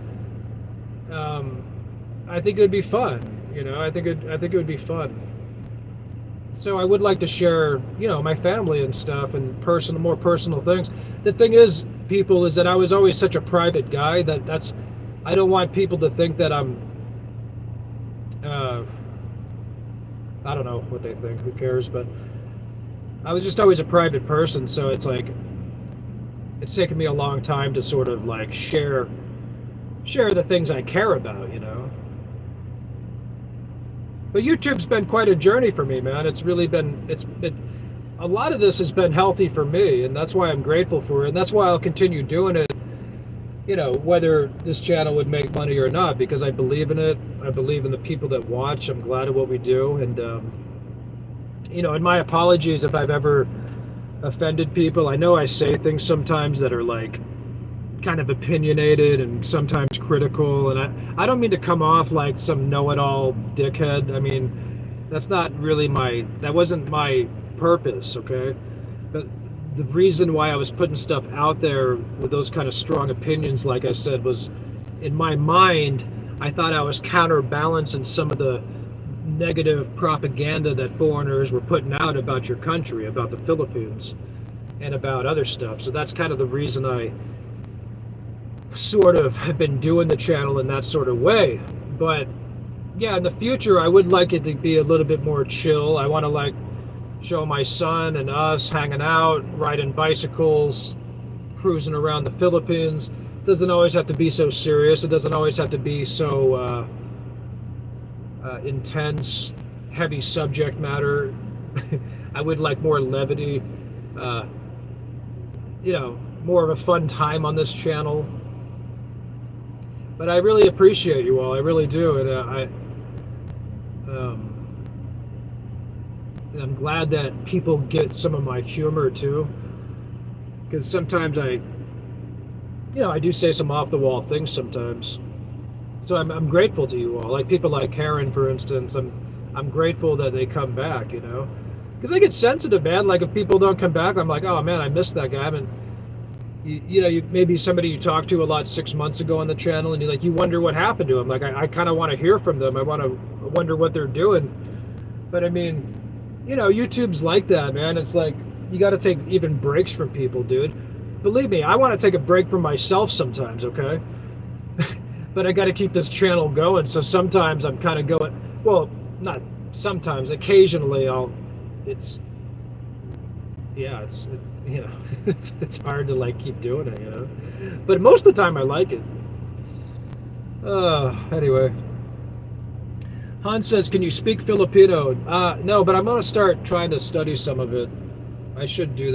I think it would be fun, I think it would be fun. So I would like to share, my family and stuff and more personal things. The thing is, people, is that I was always such a private guy I don't want people to think that I'm, uh, I don't know what they think, who cares, but I was just always a private person, so it's like, it's taken me a long time to sort of like share the things I care about. But YouTube's been quite a journey for me, man. It's really been, a lot of this has been healthy for me, and that's why I'm grateful for it, and that's why I'll continue doing it, whether this channel would make money or not, because I believe in it. I believe in the people that watch. I'm glad at what we do, and and my apologies if I've ever offended people. I know I say things sometimes that are like kind of opinionated and sometimes critical, and I don't mean to come off like some know-it-all dickhead. I mean, that wasn't my purpose, okay? But the reason why I was putting stuff out there with those kind of strong opinions, like I said, was in my mind, I thought I was counterbalancing some of the negative propaganda that foreigners were putting out about your country, about the Philippines, and about other stuff. So that's kind of the reason I sort of have been doing the channel in that sort of way. But yeah, in the future, I would like it to be a little bit more chill. I want to like show my son and us hanging out, riding bicycles, cruising around the Philippines. It doesn't always have to be so serious. It doesn't always have to be so intense, heavy subject matter. I would like more levity, more of a fun time on this channel. But I really appreciate you all. I really do, and I'm glad that people get some of my humor too, because sometimes I do say some off-the-wall things sometimes. So I'm grateful to you all. Like people like Karen, for instance. I'm grateful that they come back. Because I get sensitive, man. Like if people don't come back, I'm like, oh man, I missed that guy. I haven't. Maybe somebody you talked to a lot 6 months ago on the channel, and you wonder what happened to them. Like I kind of want to hear from them. I wonder what they're doing. But I mean, YouTube's like that, man. It's like you got to take even breaks from people, dude. Believe me, I want to take a break from myself sometimes, okay? But I got to keep this channel going. So sometimes I'm kind of going. Well, not sometimes. Occasionally, it's it's hard to like keep doing it, But most of the time I like it. Anyway. Han says, can you speak Filipino? No, but I'm going to start trying to study some of it. I should do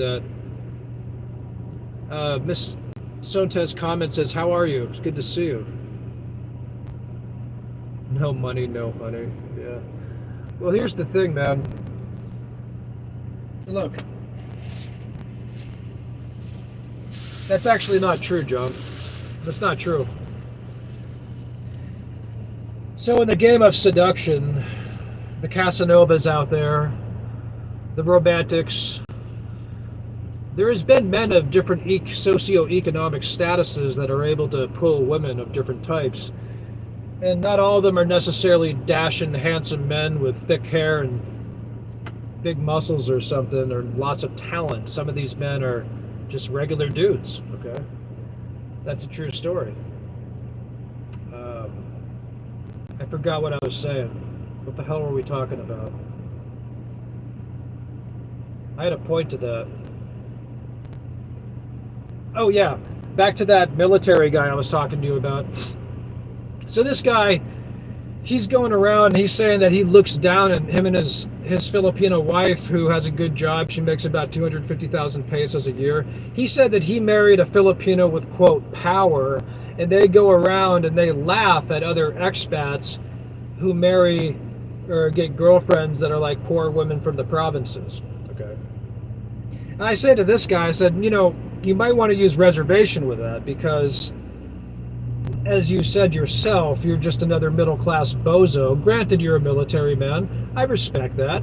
that. Miss Sontes comment says, how are you? It's good to see you. No money, no honey. Yeah. Well, here's the thing, man. Look. That's actually not true, John. That's not true. So in the game of seduction, the Casanovas out there, the romantics, there has been men of different socioeconomic statuses that are able to pull women of different types. And not all of them are necessarily dashing, handsome men with thick hair and big muscles or something, or lots of talent. Some of these men are just regular dudes, okay? That's a true story. I forgot what I was saying. What the hell were we talking about? I had a point to that. Oh yeah, back to that military guy I was talking to you about. So this guy, he's going around and he's saying that he looks down at him and his Filipino wife, who has a good job. She makes about 250,000 pesos a year. He said that he married a Filipino with, quote, power, and they go around and they laugh at other expats who marry or get girlfriends that are like poor women from the provinces. Okay. And I said to this guy, I said, you might want to use reservation with that, because as you said yourself, you're just another middle-class bozo. Granted, you're a military man. I respect that.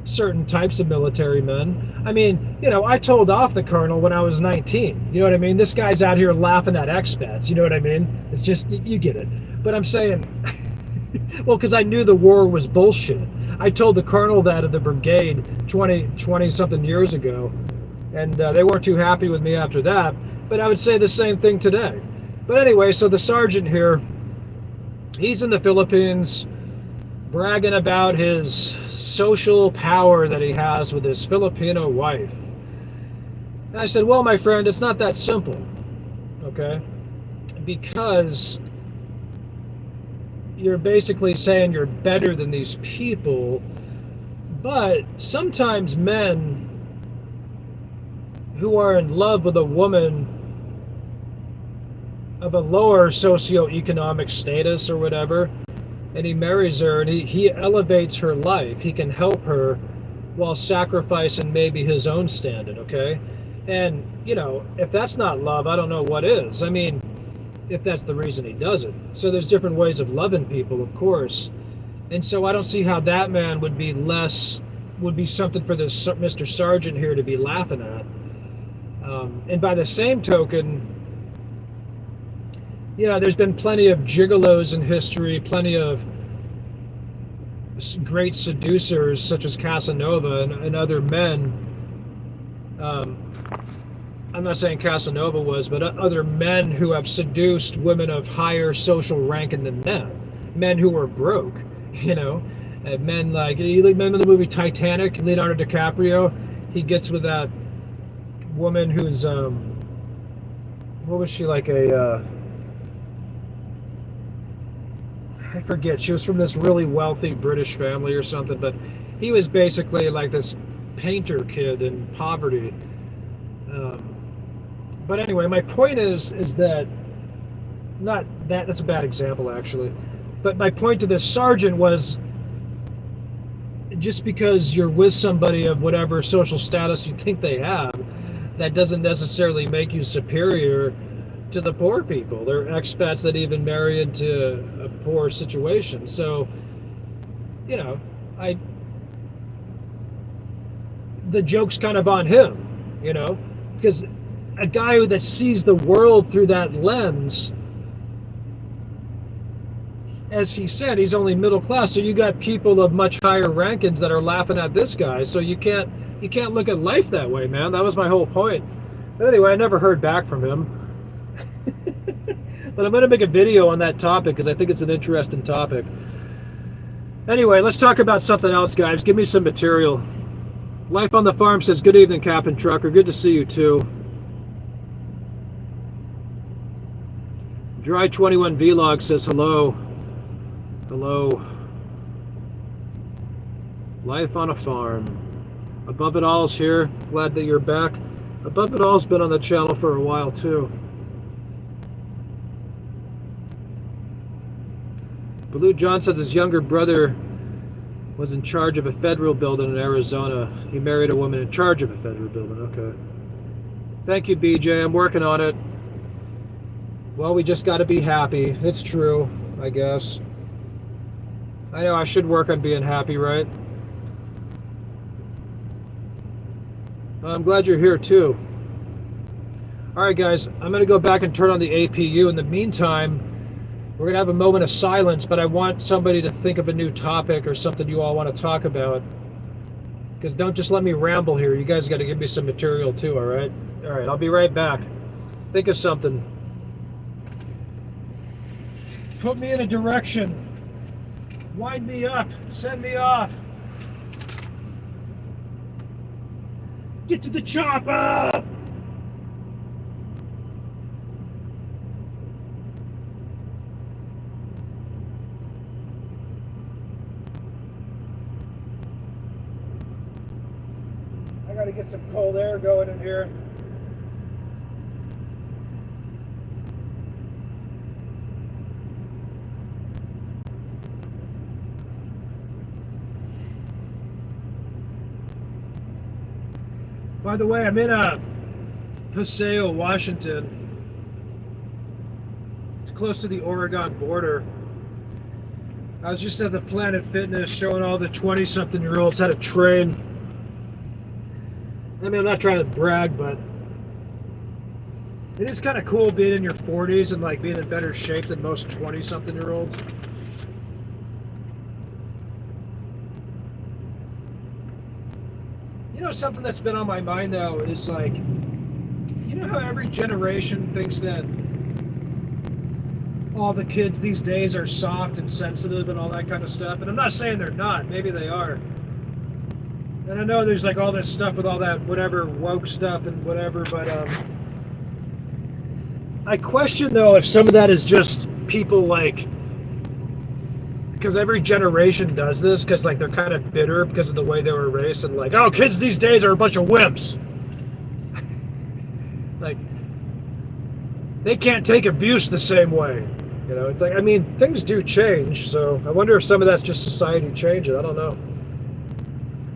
Certain types of military men. I mean, I told off the colonel when I was 19. You know what I mean? This guy's out here laughing at expats. You know what I mean? It's just, you get it. But I'm saying, well, because I knew the war was bullshit. I told the colonel that of the brigade 20 something years ago, and they weren't too happy with me after that. But I would say the same thing today. But anyway, so the sergeant here, he's in the Philippines, bragging about his social power that he has with his Filipino wife. And I said, well, my friend, it's not that simple, okay? Because you're basically saying you're better than these people, but sometimes men who are in love with a woman of a lower socioeconomic status or whatever, and he marries her and he elevates her life, he can help her while sacrificing maybe his own standard, okay? And, you know, if that's not love, I don't know what is. I mean, if that's the reason he does it. So there's different ways of loving people, of course. And so I don't see how that man would be something for this Mr. Sergeant here to be laughing at. And by the same token, you know, there's been plenty of gigolos in history, plenty of great seducers such as Casanova and other men. I'm not saying Casanova was, but other men who have seduced women of higher social ranking than them. Men who were broke, you know. Men like, you remember the movie Titanic, Leonardo DiCaprio? He gets with that woman who's, what was she, like I forget, she was from this really wealthy British family or something, but he was basically like this painter kid in poverty. But anyway, my point is that, not that, that's a bad example actually, but my point to this sergeant was, just because you're with somebody of whatever social status you think they have, that doesn't necessarily make you superior to the poor people. There are expats that even marry into a poor situation. So, you know, the joke's kind of on him, you know, because a guy that sees the world through that lens, as he said, he's only middle class. So you got people of much higher rankings that are laughing at this guy. So you can't look at life that way, man. That was my whole point. But anyway, I never heard back from him. But I'm going to make a video on that topic because I think it's an interesting topic. Anyway, let's talk about something else, guys. Give me some material. Life on the Farm says, good evening, Captain Trucker. Good to see you, too. Dry 21 Vlog says, hello. Hello. Life on a Farm. Above It All's here. Glad that you're back. Above It All's been on the channel for a while, too. Blue John says his younger brother was in charge of a federal building in Arizona. He married a woman in charge of a federal building. Okay. Thank you, BJ. I'm working on it. Well, we just got to be happy. It's true, I guess. I know I should work on being happy, right? I'm glad you're here, too. All right, guys. I'm going to go back and turn on the APU. In the meantime, we're going to have a moment of silence, but I want somebody to think of a new topic or something you all want to talk about. Because don't just let me ramble here. You guys got to give me some material too, all right? All right, I'll be right back. Think of something. Put me in a direction. Wind me up. Send me off. Get to the chopper! I gotta get some cold air going in here. By the way, I'm in Paseo, Washington. It's close to the Oregon border. I was just at the Planet Fitness showing all the 20-something-year-olds how to train. I mean, I'm not trying to brag, but it is kind of cool being in your 40s and like being in better shape than most 20-something-year-olds. know something that's been on my mind though is like, you know how every generation thinks that all the kids these days are soft and sensitive and all that kind of stuff, and I'm not saying they're not. Maybe they are. And I know there's like all this stuff with all that whatever woke stuff and whatever, but I question though if some of that is just people like, because every generation does this because like they're kind of bitter because of the way they were raised and like, oh, kids these days are a bunch of wimps. Like they can't take abuse the same way. You know, it's like, I mean, things do change, so I wonder if some of that's just society changing. I don't know.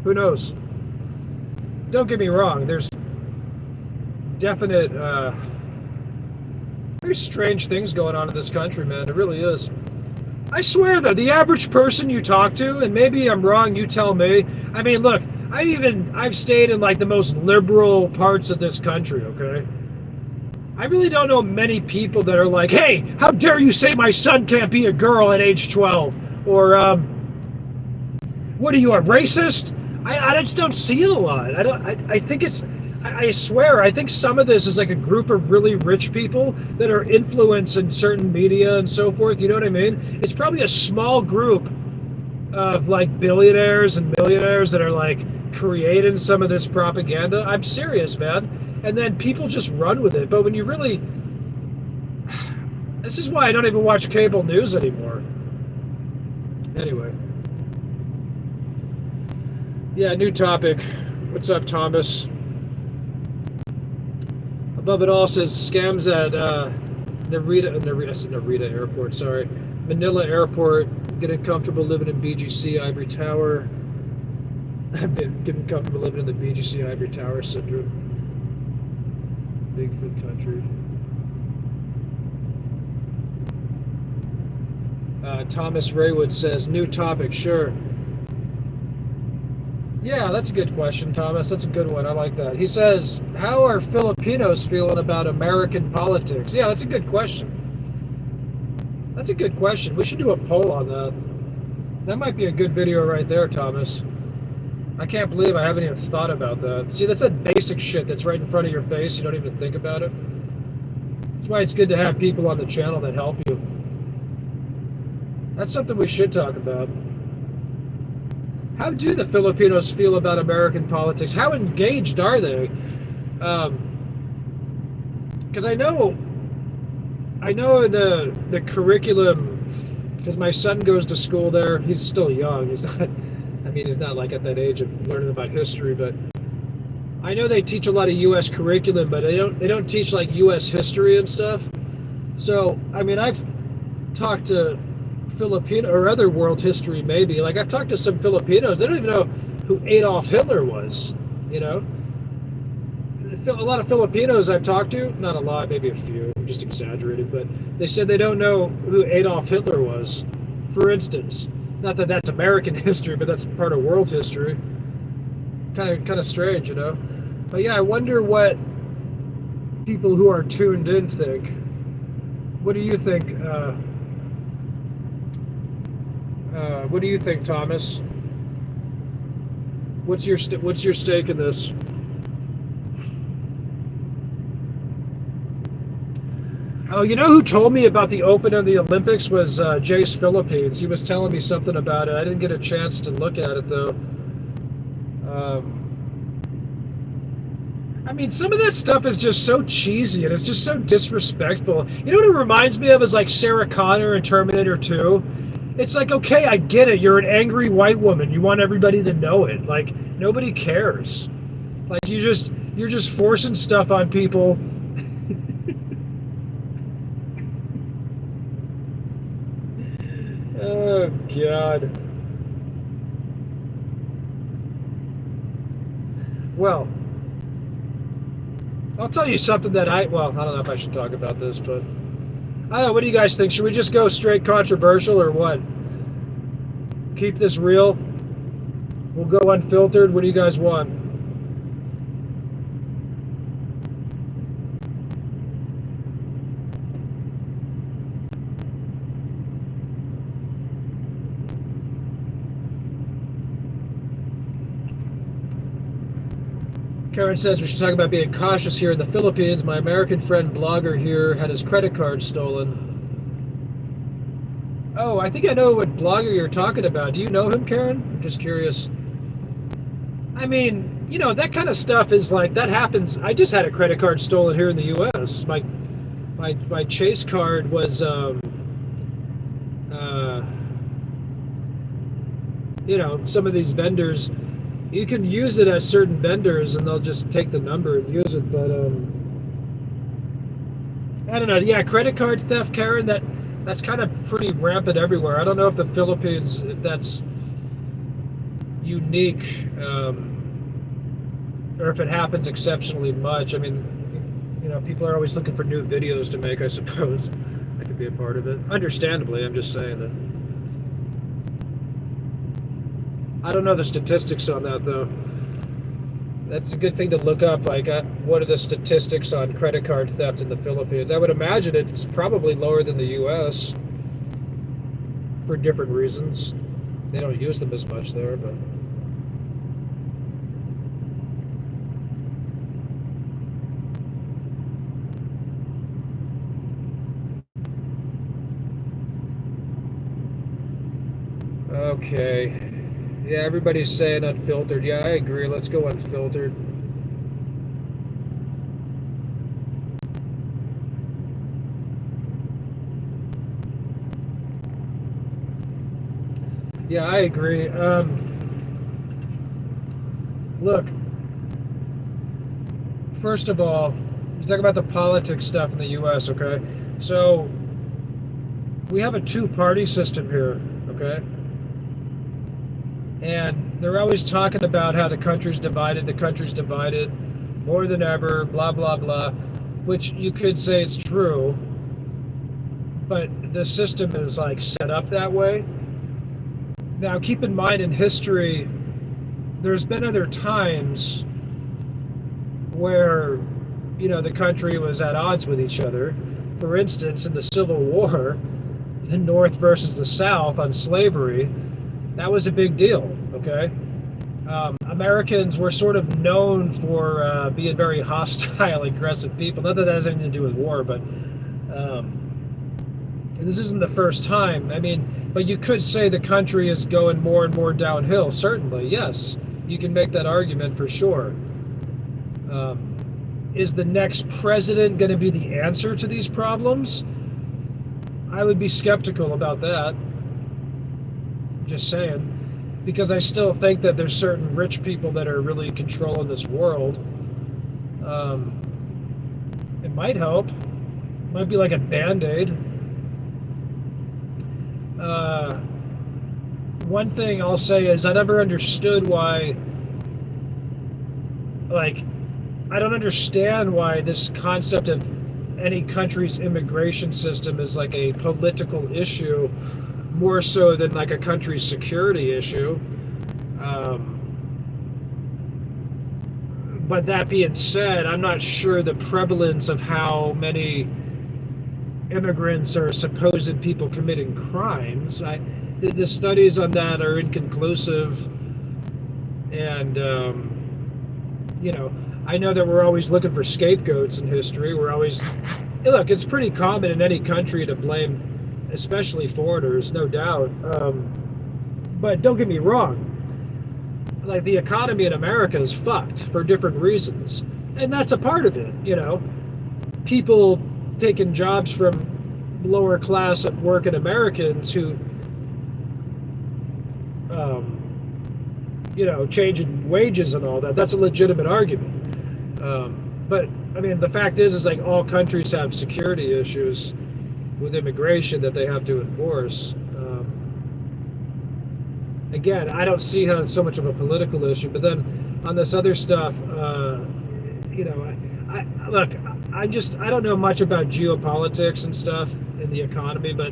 Who knows? Don't get me wrong, there's definite very strange things going on in this country, man. It really is. I swear though, the average person you talk to, and maybe I'm wrong, you tell me. I mean, look, I've stayed in like the most liberal parts of this country, okay? I really don't know many people that are like, hey, how dare you say my son can't be a girl at age 12? Or, what are you, a racist? I just don't see it a lot. I think it's, I swear, I think some of this is like a group of really rich people that are influencing certain media and so forth. You know what I mean? It's probably a small group of like billionaires and millionaires that are like creating some of this propaganda. I'm serious, man. And then people just run with it. But when you really, this is why I don't even watch cable news anymore. Anyway. Yeah, new topic. What's up, Thomas? Above it all says scams at Narita Airport, sorry. Manila Airport, getting comfortable living in BGC Ivory Tower. I've been getting comfortable living in the BGC Ivory Tower syndrome. Bigfoot country. Thomas Raywood says, new topic, sure. Yeah, that's a good question, Thomas. That's a good one. I like that. He says, how are Filipinos feeling about American politics? Yeah, that's a good question. That's a good question. We should do a poll on that. That might be a good video right there, Thomas. I can't believe I haven't even thought about that. See, that's that basic shit that's right in front of your face. You don't even think about it. That's why it's good to have people on the channel that help you. That's something we should talk about. How do the Filipinos feel about American politics? How engaged are they? Because I know the curriculum, because my son goes to school there. He's still young. He's not, I mean, he's not like at that age of learning about history, but I know they teach a lot of U.S. curriculum, but they don't teach like U.S. history and stuff. So, I mean, I've talked to Filipino or other world history, maybe. Like, I've talked to some Filipinos. They don't even know who Adolf Hitler was, you know? A lot of Filipinos I've talked to, not a lot, maybe a few, I'm just exaggerated, but they said they don't know who Adolf Hitler was, for instance. Not that that's American history, but that's part of world history. Kind of strange, you know? But yeah, I wonder what people who are tuned in think. What do you think? What do you think, Thomas? What's your stake in this? Oh, you know who told me about the Open of the Olympics was Jace Philippines. He was telling me something about it. I didn't get a chance to look at it though. I mean, some of that stuff is just so cheesy and it's just so disrespectful. You know what it reminds me of is like Sarah Connor in Terminator 2. It's like, okay, I get it. You're an angry white woman. You want everybody to know it. Like, nobody cares. Like, you're just forcing stuff on people. Oh, God. Well, I'll tell you something that I don't know if I should talk about this, but I don't know, what do you guys think? Should we just go straight controversial or what? Keep this real? We'll go unfiltered. What do you guys want? Karen says we should talk about being cautious here in the Philippines. My American friend blogger here had his credit card stolen. Oh, I think I know what blogger you're talking about. Do you know him, Karen? I'm just curious. I mean, you know, that kind of stuff is like, that happens. I just had a credit card stolen here in the U.S. My Chase card was, you know, some of these vendors, you can use it at certain vendors and they'll just take the number and use it. But I don't know. Yeah, credit card theft, Karen, that's kind of pretty rampant everywhere. I don't know if the Philippines, if that's unique, or if it happens exceptionally much. I mean, you know, people are always looking for new videos to make, I suppose. That could be a part of it. Understandably, I'm just saying that. I don't know the statistics on that, though. That's a good thing to look up, like, what are the statistics on credit card theft in the Philippines? I would imagine it's probably lower than the U.S. for different reasons. They don't use them as much there, but... Okay. Yeah, everybody's saying unfiltered. Yeah, I agree. Let's go unfiltered. Yeah, I agree. Look, first of all, you talk about the politics stuff in the U.S., okay? So, we have a two-party system here, okay? And they're always talking about how the country's divided more than ever, blah, blah, blah, which you could say it's true, but the system is like set up that way. Now, keep in mind in history, there's been other times where, you know, the country was at odds with each other. For instance, in the Civil War, the North versus the South on slavery, that was a big deal, okay? Americans were sort of known for being very hostile, aggressive people. Not that that has anything to do with war, but this isn't the first time. I mean, but you could say the country is going more and more downhill, certainly, yes. You can make that argument for sure. Is the next president going to be the answer to these problems? I would be skeptical about that. Just saying, because I still think that there's certain rich people that are really controlling this world. It might help. It might be like a Band-Aid. One thing I'll say is I never understood why, like, I don't understand why this concept of any country's immigration system is like a political issue more so than like a country's security issue. But that being said, I'm not sure the prevalence of how many immigrants are supposed people committing crimes. The studies on that are inconclusive, and you know, I know that we're always looking for scapegoats in history. We're always, look, it's pretty common in any country to blame, especially foreigners, no doubt. But don't get me wrong. Like, the economy in America is fucked for different reasons. And that's a part of it, you know. People taking jobs from lower class working Americans who, you know, changing wages and all that. That's a legitimate argument. But, I mean, the fact is like all countries have security issues with immigration that they have to enforce. Again, I don't see how it's so much of a political issue, but then on this other stuff, you know, look, I don't know much about geopolitics and stuff in the economy, but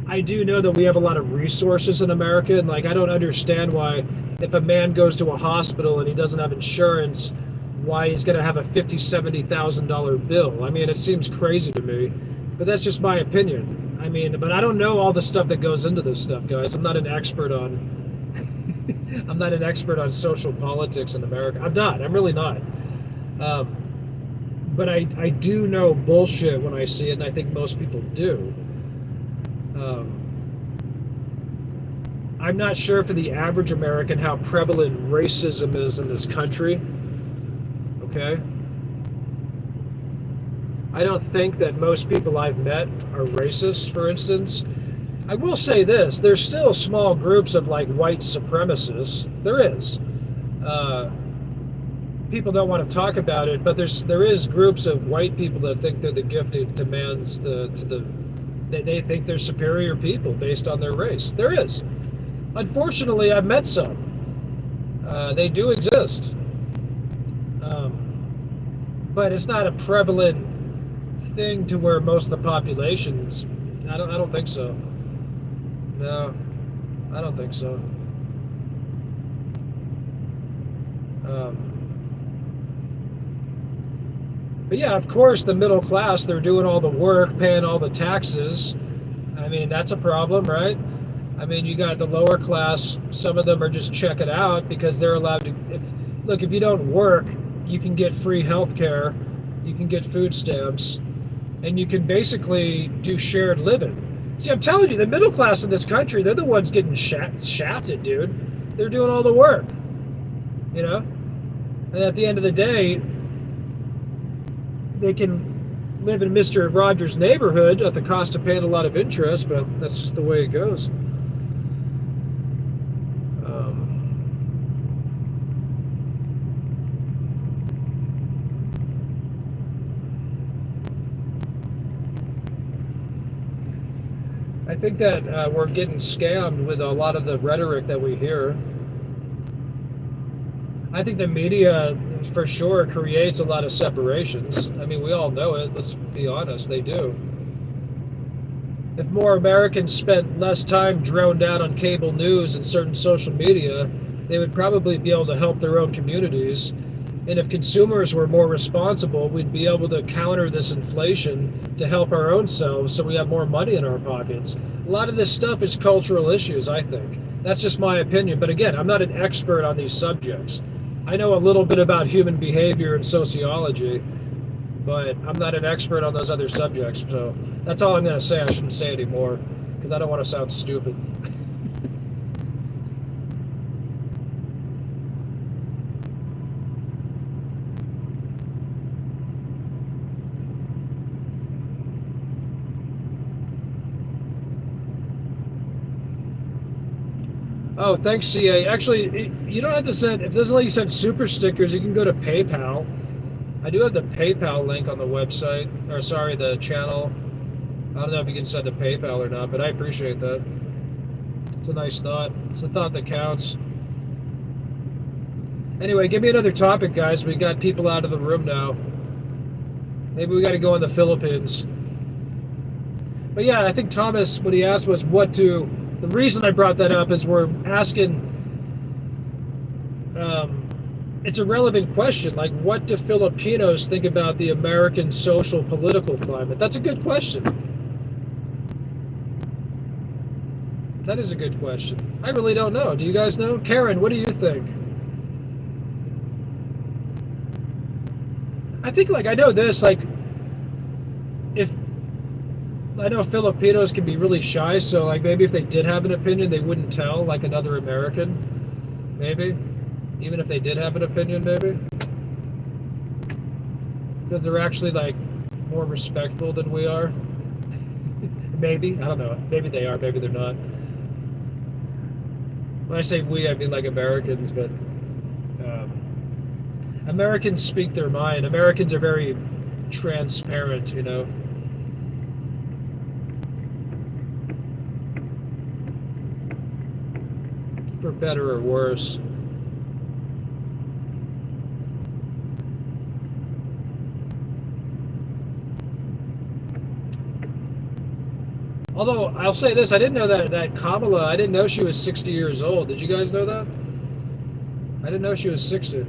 I do know that we have a lot of resources in America, and like, I don't understand why if a man goes to a hospital and he doesn't have insurance, why he's going to have a $50,000-$70,000 bill. I mean, it seems crazy to me, but that's just my opinion. I mean, but I don't know all the stuff that goes into this stuff, guys. I'm not an expert on social politics in America. I'm really not. But I do know bullshit when I see it, and I think most people do. I'm not sure for the average American how prevalent racism is in this country. Okay? I don't think that most people I've met are racist, for instance. I will say this, there's still small groups of like white supremacists. There is. People don't want to talk about it, but there is groups of white people that think they're the gifted to man's they think they're superior people based on their race. There is. Unfortunately, I've met some. They do exist. But it's not a prevalent thing to where most of the population's. I don't think so. No, I don't think so. But yeah, of course, the middle class, they're doing all the work, paying all the taxes. I mean, that's a problem, right? I mean, you got the lower class, some of them are just checking out because they're allowed to. Look, if you don't work, you can get free health care, you can get food stamps, and you can basically do shared living. See, I'm telling you, the middle class in this country, they're the ones getting shafted, dude. They're doing all the work, you know? And at the end of the day, they can live in Mr. Rogers' neighborhood at the cost of paying a lot of interest, but that's just the way it goes. I think that we're getting scammed with a lot of the rhetoric that we hear. I think the media, for sure, creates a lot of separations. I mean, we all know it. Let's be honest, they do. If more Americans spent less time droned out on cable news and certain social media, they would probably be able to help their own communities. And if consumers were more responsible, we'd be able to counter this inflation to help our own selves so we have more money in our pockets. A lot of this stuff is cultural issues, I think. That's just my opinion. But again, I'm not an expert on these subjects. I know a little bit about human behavior and sociology, but I'm not an expert on those other subjects. So that's all I'm going to say. I shouldn't say anymore because I don't want to sound stupid. Oh, thanks, CA. Actually, you don't have to send, if it doesn't let you send super stickers, you can go to PayPal. I do have the PayPal link on the website, or sorry, the channel. I don't know if you can send a PayPal or not, but I appreciate that. It's a nice thought. It's a thought that counts. Anyway, give me another topic, guys. We got people out of the room now. Maybe we got to go in the Philippines. But yeah, I think Thomas, what he asked was the reason I brought that up is we're asking, it's a relevant question, like what do Filipinos think about the American social political climate? That's a good question. That is a good question. I really don't know. Do you guys know? Karen, what do you think? I think, like, I know this, like, if I know Filipinos can be really shy, so like maybe if they did have an opinion, they wouldn't tell like another American. Maybe. Even if they did have an opinion, maybe. Because they're actually like more respectful than we are. Maybe. I don't know. Maybe they are, maybe they're not. When I say we, I mean like Americans, but Americans speak their mind. Americans are very transparent, you know. For better or worse. Although, I'll say this, I didn't know that Kamala, I didn't know she was 60 years old. Did you guys know that? I didn't know she was 60.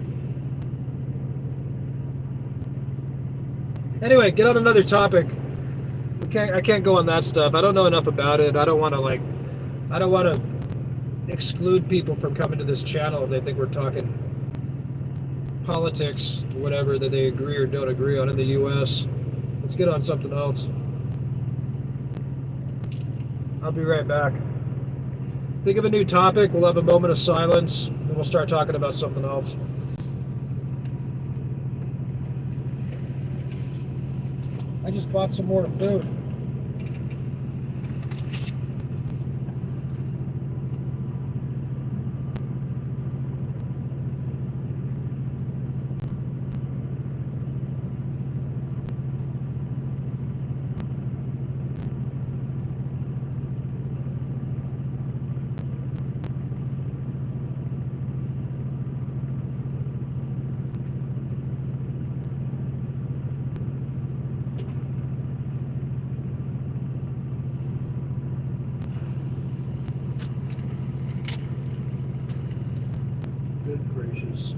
Anyway, get on another topic. I can't go on that stuff. I don't know enough about it. I don't want to exclude people from coming to this channel if they think we're talking politics, or whatever, that they agree or don't agree on in the U.S. Let's get on something else. I'll be right back. Think of a new topic. We'll have a moment of silence, and we'll start talking about something else. I just bought some more food. Good gracious.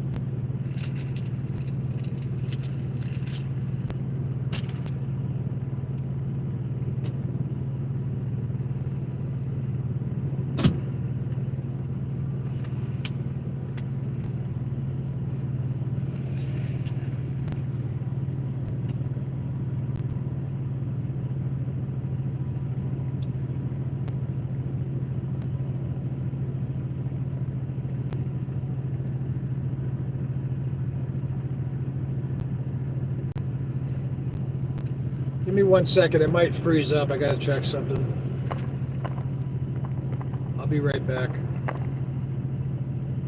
Give me 1 second. It might freeze up. I gotta check something. I'll be right back.